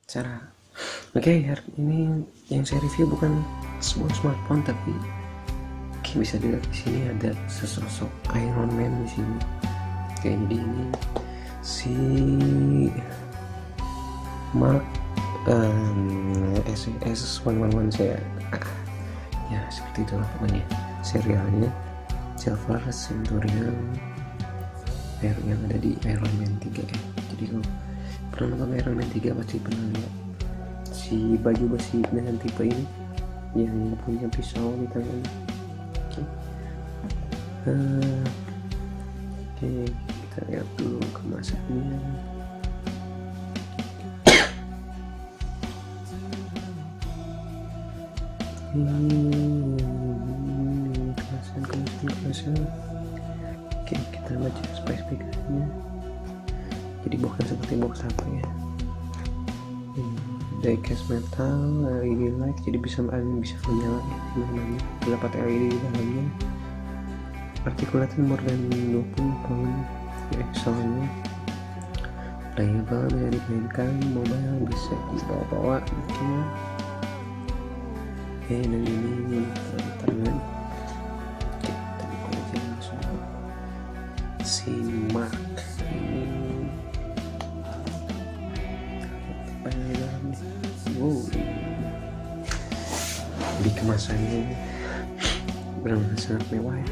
cara. Oke, hari ini yang saya review bukan sebuah smartphone, tapi bisa dilihat di sini ada sesosok Iron Man di sini. Oke, jadi ini si Mark SS111 saya ya seperti itulah pokoknya serialnya. Silver Centurion yang ada di Iron Man 3 ya. Jadi kalau pernah nonton Iron Man 3 pasti pernah lihat si baju besi dengan tipe ini yang punya pisau di tangan. Oke, kita lihat dulu kemasannya. Kemasan. Oke, kita baca spesifikasinya. Jadi bukan seperti box HP ya. Diecast metal, LED light, jadi bisa menyala ya, namanya. Terdapat LED di dalamnya. Articulated more than 20 poin axle-nya. Playable, bisa dimainkan, mobile bisa dibawa-bawa mungkin. Oke, dan ini di tangan. Oke, kita buka aja langsung. Si Mark ini apa yang di dalamnya? Wow, di kemasannya benar-benar sangat mewah ya.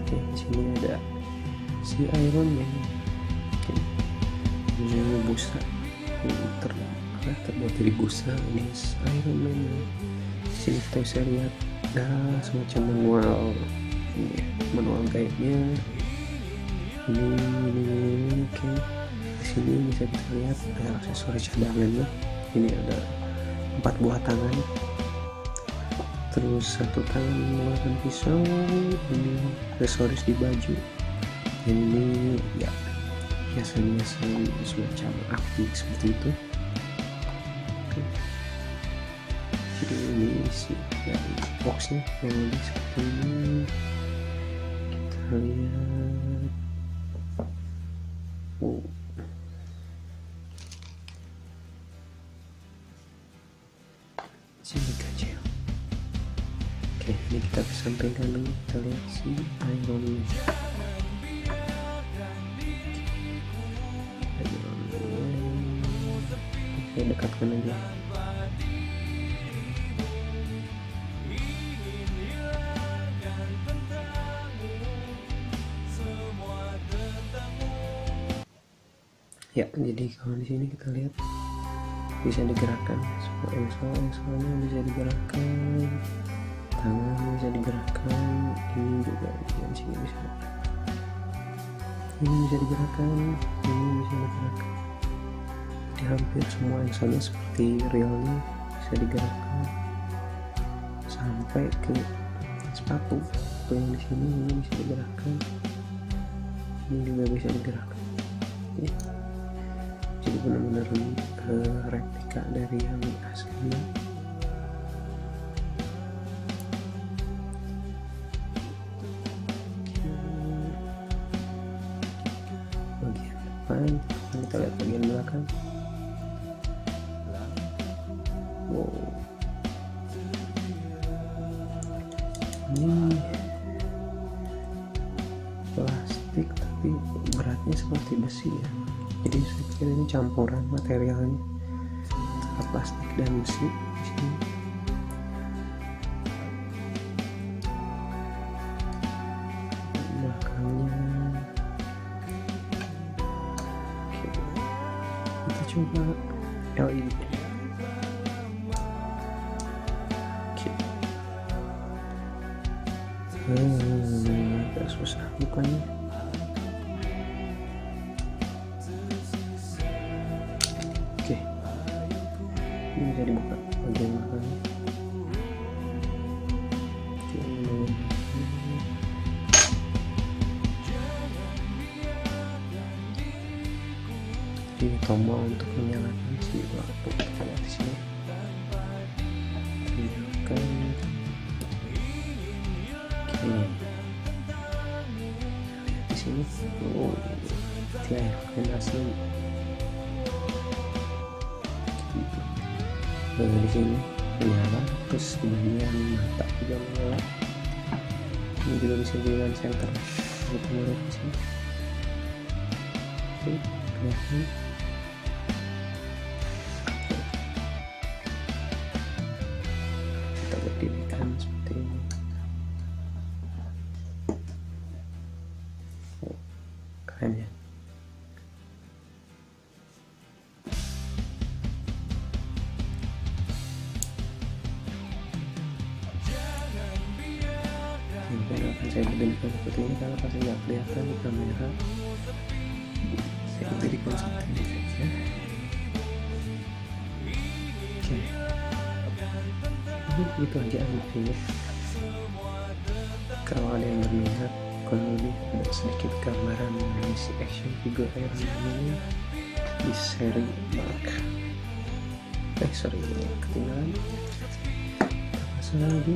Oke, di sini ada si Iron Man. Oke, ini busa terbuat dari busa. Ini Iron Man ya. Di sini kita bisa lihat semacam manual guide-nya. Ini oke. Di sini bisa kita lihat ada aksesoris cadangannya. Ini ada 4 buah tangan, terus 1 tangan menggunakan pisau. Ini aksesoris di baju. Ini ya biasanya semacam aktif seperti itu. Oke. Jadi ini isi dari boxnya yang ini seperti ini. Kita lihat. Wow. Sini kecil. Oke, ini kita sampaikan dulu. Kita lihat si Iron Man. Oke, dekatkan aja. Ya, jadi kalau di sini kita lihat bisa digerakkan, semua engselnya bisa digerakkan, tangan bisa digerakkan, ini juga di sini bisa digerakkan, ini bisa digerakkan, ini bisa digerakkan. Jadi hampir semua engselnya seperti realnya bisa digerakkan, sampai ke sepatu yang di sini ini bisa digerakkan, ini juga bisa digerakkan. Ya. Jadi benar-benar replika dari yang aslinya. Bagian depan, kita lihat bagian belakang. Wow, ini plastik tapi beratnya seperti besi ya. Jadi saya pikir ini campuran materialnya antara plastik dan besi di sini. Belakangnya. Oke. Kita coba LED. Oke. Agak susah bukanya. Oke, ini bisa dibuka bagian belakangnya. Ini tombol untuk menyalakan si lampu. Kita lihat di sini. Nyalakan. Oke. Lihat di sini. Oh, dia asli. di sini menyala, terus di bagian mata juga menyala. Ini juga bisa dijadikan center untuk mulai di sini. Oke, kelihatan. Kita berdirikan seperti ini. Keren ya. Mungkin akan saya berdirikan seperti ini karena pasti nggak kelihatan di kamera. Saya berdirikan seperti ini saja. Oke, ini itu aja unboxingnya. Kalau ada yang berminat, kalau ini ada sedikit gambaran mengenai si action figure Iron Man ini di seri Mark. Ketinggalan. Pasang di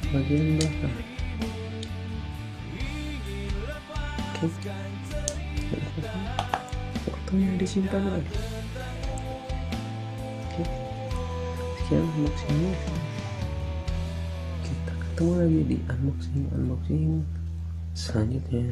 bagian belakang. Oke, fotonya disimpan lagi. Oke, sekian unboxingnya. Kita ketemu lagi di unboxing selanjutnya.